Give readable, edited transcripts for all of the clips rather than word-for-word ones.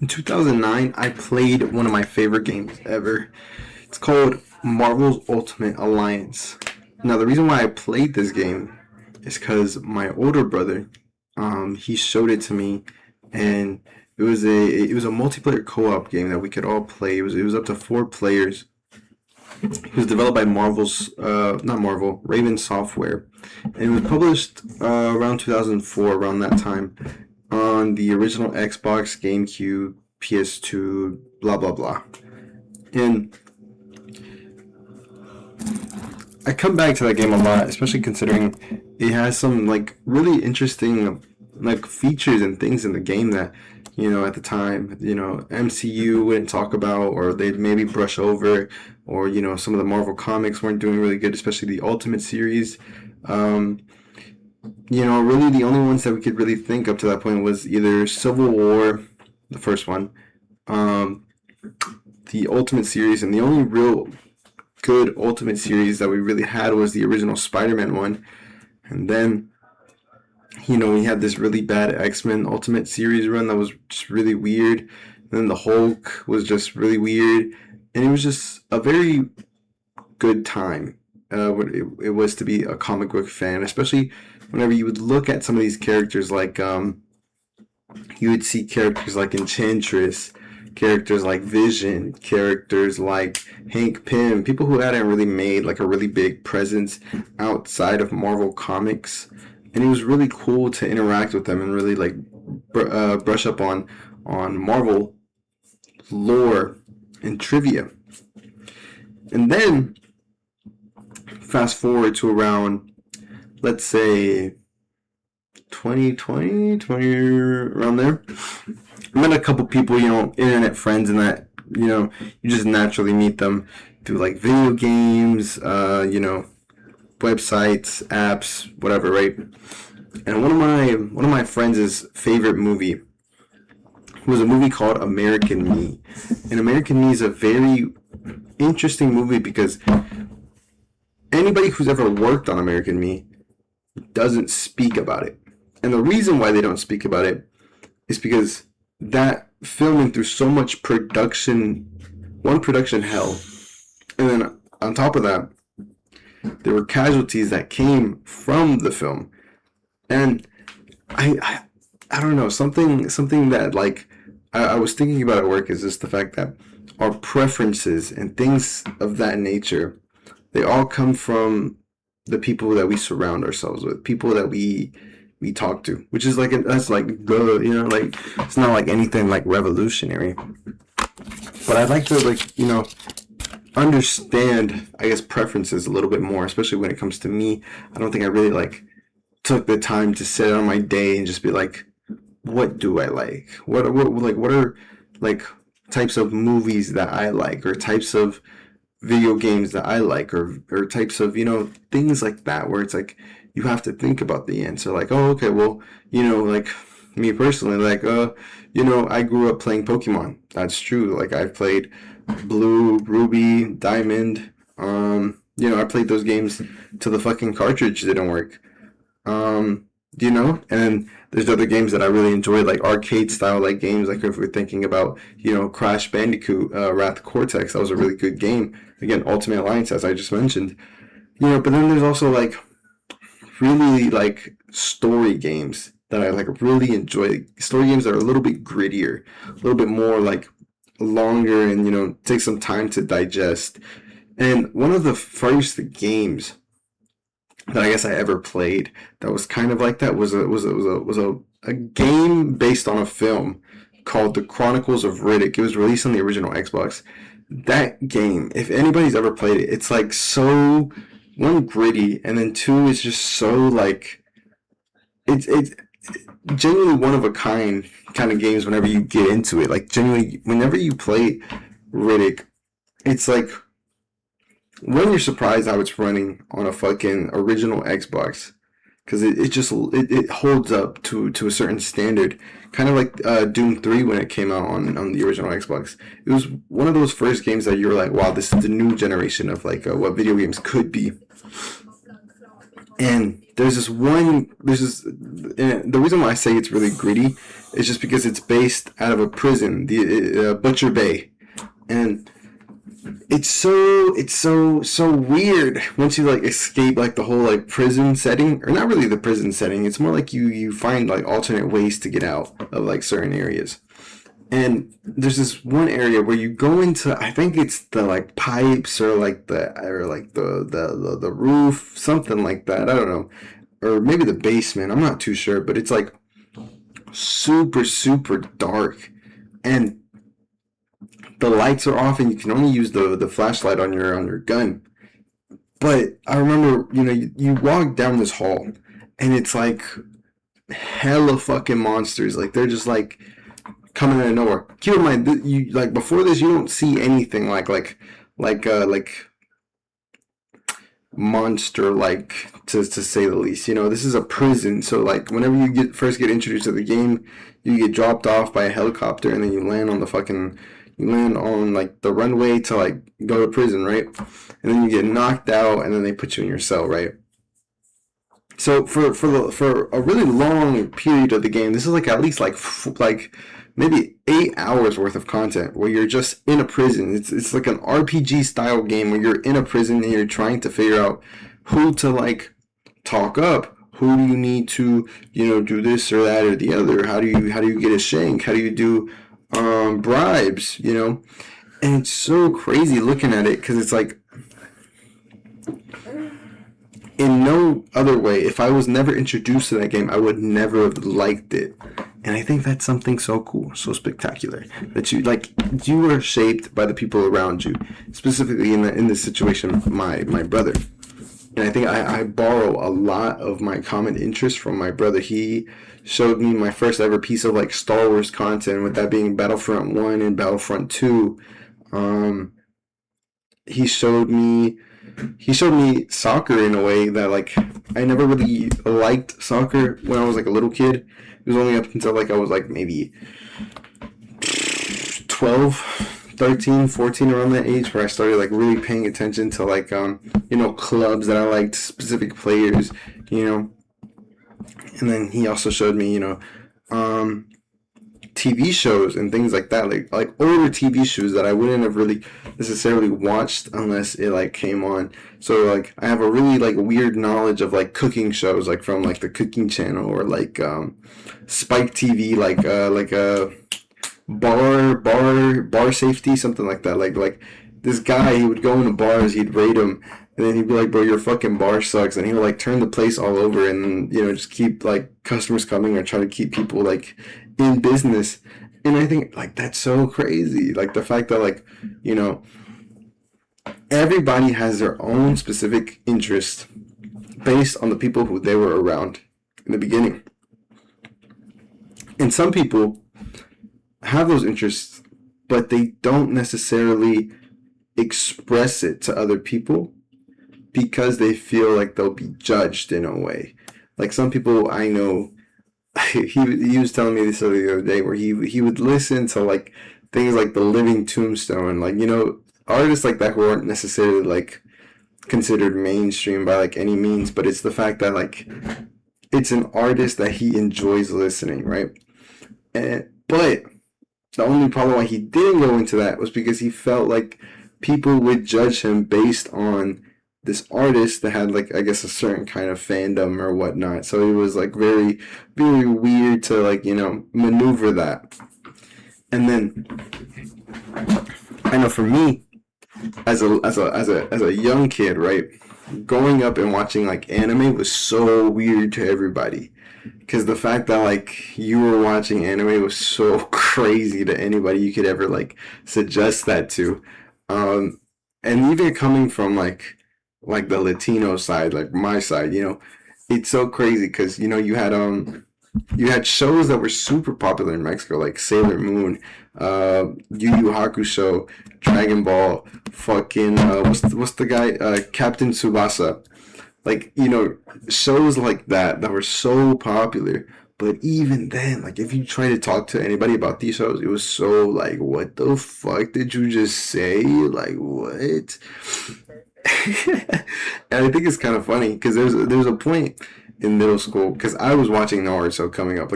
In 2009, I played one of my favorite games ever. It's called Marvel's Ultimate Alliance. Now, the reason why I played this game is because my older brother, he showed it to me, and it was a multiplayer co-op game that we could all play. It was up to 4 players. It was developed by Marvel's, not Marvel, Raven Software, and it was published around 2004, around that time, on the original Xbox, GameCube, PS2, blah blah blah. And I come back to that game a lot, especially considering it has some like really interesting like features and things in the game that at the time MCU wouldn't talk about, or they'd maybe brush over, or some of the Marvel comics weren't doing really good, especially the Ultimate series. Um, really the only ones that we could really think up to that point was either Civil War, the first one, um, the Ultimate series, and the only real good Ultimate series that we really had was the original Spider-Man one. And then, we had this really bad X-Men Ultimate series run that was just really weird. And then the Hulk was just really weird. And it was just a very good time. What it was to be a comic book fan, especially whenever you would look at some of these characters, like you would see characters like Enchantress, characters like Vision, characters like Hank Pym, people who hadn't really made like a really big presence outside of Marvel Comics, and it was really cool to interact with them and really like brush up on Marvel lore and trivia. And then fast forward to around, let's say, 2020, around there. I met a couple people, internet friends, and that, you just naturally meet them through like video games, websites, apps, whatever, right? And one of my friends' favorite movie was a movie called American Me. And American Me is a very interesting movie because anybody who's ever worked on American Me doesn't speak about it. And the reason why they don't speak about it is because that filming through so much production hell, and then on top of that, there were casualties that came from the film. And I don't know, something that like I was thinking about at work is just the fact that our preferences and things of that nature, they all come from the people that we surround ourselves with, people that we talk to, which is like that's like good, like it's not like anything like revolutionary. But I'd like to like understand, I guess, preferences a little bit more, especially when it comes to me. I don't think I really like took the time to sit on my day and just be like, what do I like? What are like types of movies that I like, or types of video games that I like, or types of things like that, where it's like you have to think about the answer. Like, oh, okay, well, like me personally, like, I grew up playing Pokemon. That's true. Like, I've played Blue, Ruby, Diamond. I played those games till the fucking cartridge didn't work. And then there's other games that I really enjoy, like arcade style like games. Like if we're thinking about, Crash Bandicoot, Wrath Cortex, that was a really good game. Again, Ultimate Alliance, as I just mentioned. But then there's also like really like story games that I like really enjoy. Story games that are a little bit grittier, a little bit more like longer, and take some time to digest. And one of the first games that I guess I ever played that was kind of like that was a game based on a film called The Chronicles of Riddick. It was released on the original Xbox. That game, if anybody's ever played it, it's like so, one, gritty, and then two, it's just so like it's genuinely one of a kind of games whenever you get into it. Like genuinely, whenever you play Riddick, it's like when you're surprised how it's running on a fucking original Xbox, because it holds up to a certain standard, kind of like Doom 3 when it came out on the original Xbox. It was one of those first games that you were like, wow, this is the new generation of like what video games could be. And there's this, and the reason why I say it's really gritty is just because it's based out of a prison, the Butcher Bay, and it's so weird once you like escape like the whole like prison setting, or not really the prison setting. It's more like you find like alternate ways to get out of like certain areas. And there's this one area where you go into, I think it's the like pipes or like the roof, something like that. I don't know. Or maybe the basement. I'm not too sure, but it's like super super dark, and the lights are off, and you can only use the flashlight on your gun. But I remember, you walk down this hall, and it's like hella fucking monsters. Like they're just like coming out of nowhere. Keep in mind, you like before this, you don't see anything like monster like, to say the least. This is a prison, so like whenever you first get introduced to the game, you get dropped off by a helicopter, and then you land on like the runway to like go to prison, right? And then you get knocked out, and then they put you in your cell, right? So for a really long period of the game, this is like at least like maybe 8 hours worth of content where you're just in a prison. It's like an RPG style game where you're in a prison and you're trying to figure out who to like talk up, who do you need to do this or that or the other. How do you get a shank? How do you do bribes? And it's so crazy looking at it because it's like in no other way, if I was never introduced to that game, I would never have liked it. And I think that's something so cool, so spectacular, that you were shaped by the people around you, specifically in this situation, my brother. And I think I borrow a lot of my common interest from my brother. He showed me my first ever piece of like Star Wars content, with that being Battlefront 1 and Battlefront 2. Um, he showed me he showed me soccer in a way that like I never really liked soccer when I was like a little kid. It was only up until like I was like maybe 12, 13, 14, around that age, where I started like really paying attention to like clubs that I liked, specific players, you know. And then he also showed me, um TV shows and things like that, like older TV shows that I wouldn't have really necessarily watched unless it like came on. So like I have a really like weird knowledge of like cooking shows, like from like the Cooking Channel, or like Spike TV, like bar safety, something like that. Like this guy, he would go into bars, he'd rate them, and then he'd be like, "Bro, your fucking bar sucks," and he would like turn the place all over, and just keep like customers coming, or try to keep people like in business. And I think like that's so crazy. Like the fact that like everybody has their own specific interest based on the people who they were around in the beginning. And some people have those interests, but they don't necessarily express it to other people because they feel like they'll be judged in a way. Like some people I know, he was telling me this the other day, where he would listen to like things like the Living Tombstone, like artists like that who aren't necessarily like considered mainstream by like any means, but it's the fact that like it's an artist that he enjoys listening, right? But the only problem why he didn't go into that was because he felt like people would judge him based on this artist that had like, I guess, a certain kind of fandom or whatnot. So it was like very, very weird to like maneuver that. And then I know for me, as a young kid, right, growing up and watching like anime was so weird to everybody, because the fact that like you were watching anime was so crazy to anybody you could ever like suggest that to. And even coming from like the Latino side, like my side, it's so crazy because you had shows that were super popular in Mexico, like Sailor Moon, Yu Yu Hakusho, Dragon Ball, fucking what's the guy, Captain Tsubasa, like shows like that were so popular. But even then, like if you try to talk to anybody about these shows, it was so like, what the fuck did you just say? Like what? And I think it's kind of funny because there's a point in middle school because I was watching Naruto coming up.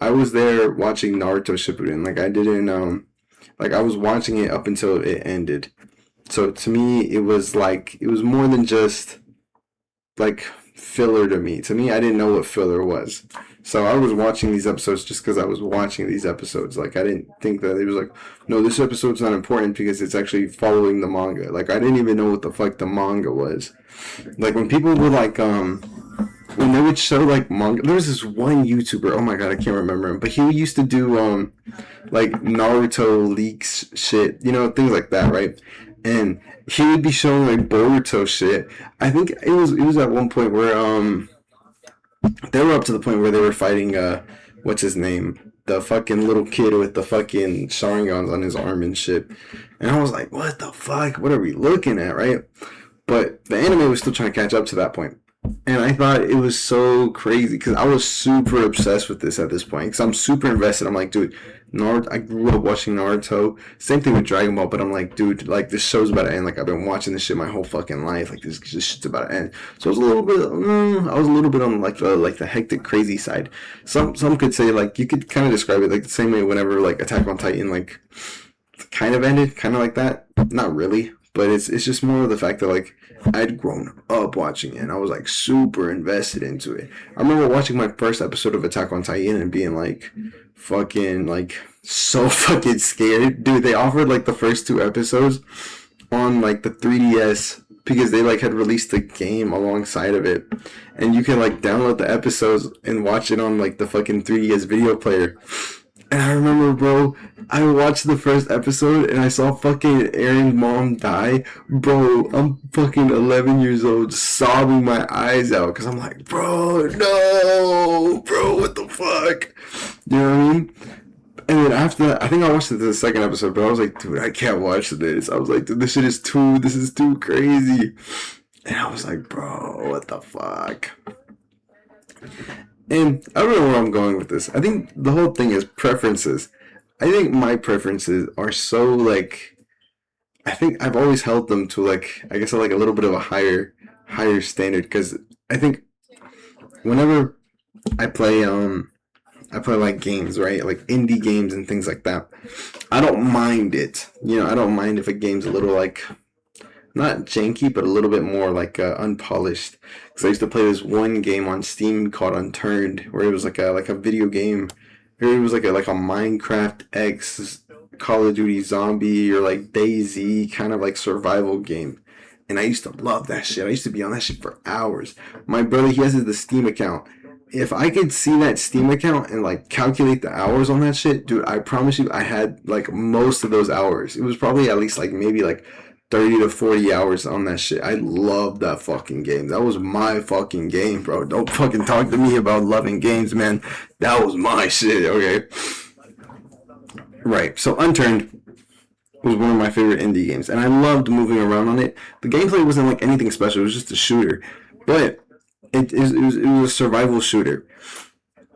I was there watching Naruto Shippuden. Like I didn't like I was watching it up until it ended. So to me, it was like it was more than just like filler to me. To me, I didn't know what filler was. So I was watching these episodes just because I was watching these episodes. Like I didn't think that it was like, no, this episode's not important because it's actually following the manga. Like I didn't even know what the fuck the manga was. Like when people would like when they would show like manga, there was this one YouTuber. Oh my god, I can't remember him, but he used to do like Naruto leaks shit, you know, things like that, right? And he would be showing like Boruto shit. I think it was at one point where they were up to the point where they were fighting what's his name? The fucking little kid with the fucking Sharingans on his arm and shit. And I was like, what the fuck? What are we looking at, right? But the anime was still trying to catch up to that point. And I thought it was so crazy because I was super obsessed with this at this point because I'm super invested. I'm like, dude, Naruto. I grew up watching Naruto. Same thing with Dragon Ball, but I'm like, dude, like this show's about to end. Like I've been watching this shit my whole fucking life. Like this shit's about to end. So I was a little bit, I was a little bit on like the hectic, crazy side. Some could say like you could kind of describe it like the same way whenever like Attack on Titan like kind of ended, kind of like that. Not really, but it's just more of the fact that like I'd grown up watching it and I was like super invested into it. I remember watching my first episode of Attack on Titan and being like fucking like so fucking scared. Dude, they offered like the first two episodes on like the 3DS because they like had released the game alongside of it. And you can like download the episodes and watch it on like the fucking 3DS video player. And I remember, bro, I watched the first episode and I saw fucking Aaron's mom die. Bro, I'm fucking 11 years old, sobbing my eyes out because I'm like, bro, no, bro, what the fuck? You know what I mean? And then after that, I think I watched the second episode, but I was like, dude, I can't watch this. I was like, dude, this is too crazy. And I was like, bro, what the fuck? And I don't know where I'm going with this. I think the whole thing is preferences. I think my preferences are so like I think I've always held them to like I guess like a little bit of a higher standard because I think whenever I play I play like games, right? Like indie games and things like that. I don't mind it. You know, I don't mind if a game's a little like not janky, but a little bit more like unpolished. Because I used to play this one game on Steam called Unturned, where it was like a video game. It was like a Minecraft X Call of Duty Zombie or like DayZ kind of like survival game. And I used to love that shit. I used to be on that shit for hours. My brother, he has the Steam account. If I could see that Steam account and like calculate the hours on that shit, dude, I promise you I had like most of those hours. It was probably at least like maybe like 30 to 40 hours on that shit. I love that fucking game. That was my fucking game, bro. Don't fucking talk to me about loving games, man. That was my shit, okay? Right. So Unturned was one of my favorite indie games, and I loved moving around on it. The gameplay wasn't like anything special. It was just a shooter. But it was a survival shooter.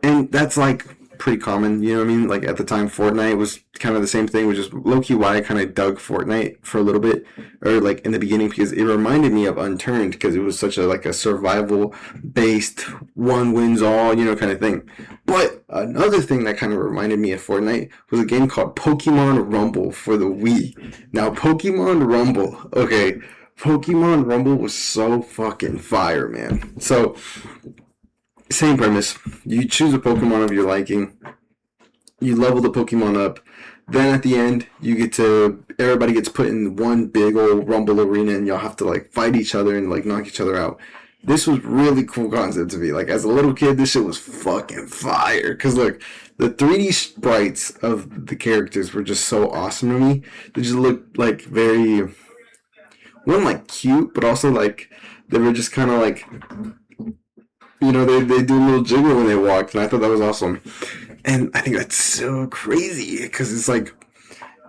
And that's like pretty common, you know what I mean? Like at the time, Fortnite was kind of the same thing, which is low key why I kind of dug Fortnite for a little bit, or like in the beginning, because it reminded me of Unturned because it was such a like a survival based one wins all, you know, kind of thing. But another thing that kind of reminded me of Fortnite was a game called Pokemon Rumble for the Wii. Now, Pokemon Rumble, okay. Pokemon Rumble was so fucking fire, man. So, same premise. You choose a Pokemon of your liking. You level the Pokemon up. Then at the end, everybody gets put in one big old Rumble arena and y'all have to like fight each other and like knock each other out. This was really cool concept to me. Like as a little kid, this shit was fucking fire. Cause look, the 3D sprites of the characters were just so awesome to me. They just looked like very, one like cute, but also like they were just kind of like they do a little jiggle when they walk, and I thought that was awesome. And I think that's so crazy because it's like,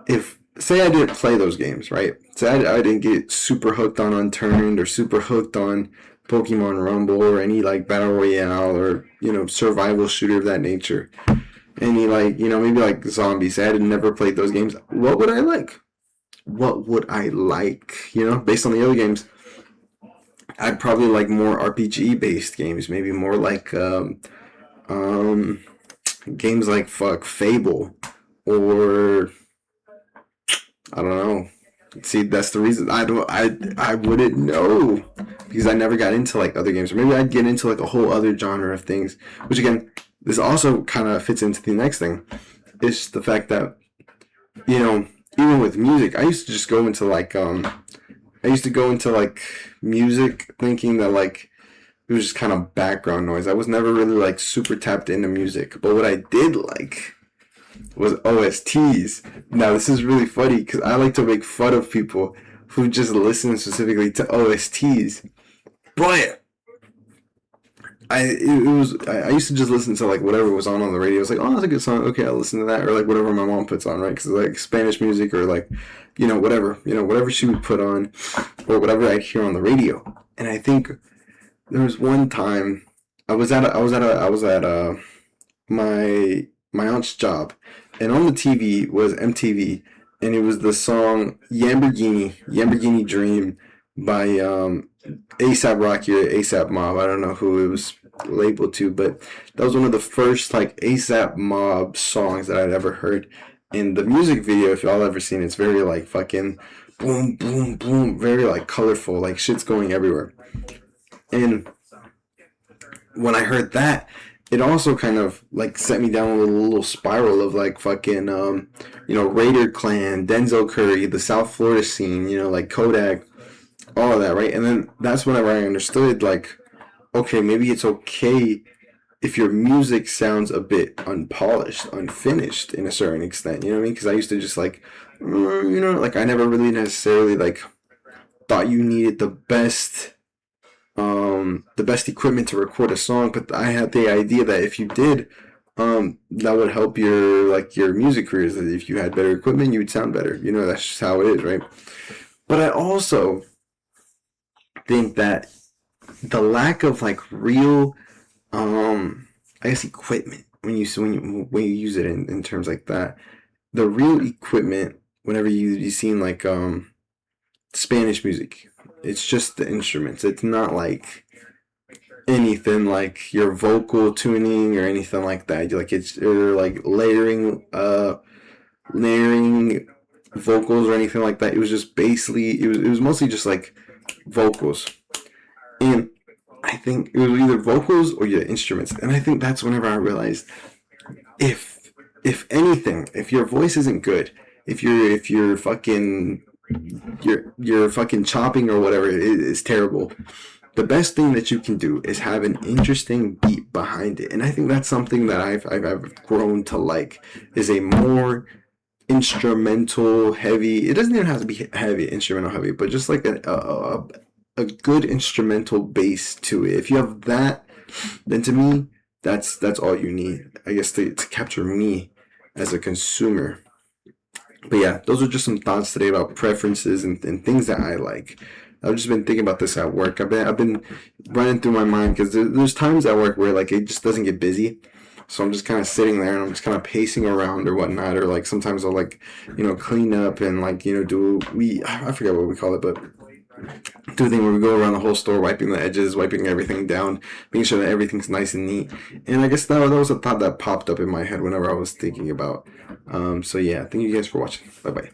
if say I didn't play those games, right? Say I didn't get super hooked on Unturned or super hooked on Pokemon Rumble or any like battle royale or survival shooter of that nature. Any like maybe like zombies. Say I had never played those games. What would I like? what would I like? You know, based on the other games, I'd probably like more RPG based games, maybe more like um, games like Fable, or I don't know. See, that's the reason I wouldn't know, because I never got into like other games. Or maybe I'd get into like a whole other genre of things. Which again, this also kind of fits into the next thing. It's the fact that, you know, even with music, I used to just go into like I used to go into like music thinking that like it was just kind of background noise. I was never really like super tapped into music. But what I did like was OSTs. Now this is really funny because I like to make fun of people who just listen specifically to OSTs. But I used to just listen to like whatever was on the radio. I was like, oh, that's a good song. Okay, I'll listen to that, or like whatever my mom puts on, right? Because like Spanish music, or like, whatever she would put on, or whatever I'd hear on the radio. And I think there was one time I was at my aunt's job, and on the TV was MTV, and it was the song Lamborghini Dream by ASAP Rocky or ASAP Mob. I don't know who it was labeled to, but that was one of the first like ASAP Mob songs that I'd ever heard. In the music video, if y'all ever seen it, it's very like fucking boom boom boom, very like colorful, like shit's going everywhere. And when I heard that, it also kind of like set me down a little spiral of like fucking Raider Clan, Denzel Curry, the South Florida scene, like Kodak, all of that, right? And then that's whenever I understood like, okay, maybe it's okay if your music sounds a bit unpolished, unfinished in a certain extent. You know what I mean? Because I used to just like, like I never really necessarily like thought you needed the best equipment to record a song, but I had the idea that if you did, that would help your music careers. That if you had better equipment, you would sound better. That's just how it is, right? But I also think that the lack of like real, I guess, equipment when you use it in terms like that, the real equipment whenever you seen like Spanish music, it's just the instruments. It's not like anything like your vocal tuning or anything like that. Like it's or like layering vocals or anything like that. It was just basically it was mostly just like vocals. And I think it was either vocals or your instruments. And I think that's whenever I realized if anything, if your voice isn't good, if you're fucking you're fucking chopping or whatever is terrible, the best thing that you can do is have an interesting beat behind it. And I think that's something that I've grown to like, is a more instrumental heavy. It doesn't even have to be heavy, instrumental heavy, but just like a good instrumental base to it. If you have that, then to me, that's all you need, I guess, to capture me as a consumer. But yeah, those are just some thoughts today about preferences and things that I like. I've just been thinking about this at work. I've been running through my mind because there's times at work where like it just doesn't get busy. So I'm just kind of sitting there and I'm just kind of pacing around or whatnot. Or like sometimes I'll like, clean up and like, I forget what we call it, but do a thing where we go around the whole store, wiping the edges, wiping everything down, making sure that everything's nice and neat. And I guess that was a thought that popped up in my head whenever I was thinking about. So yeah, thank you guys for watching. Bye bye.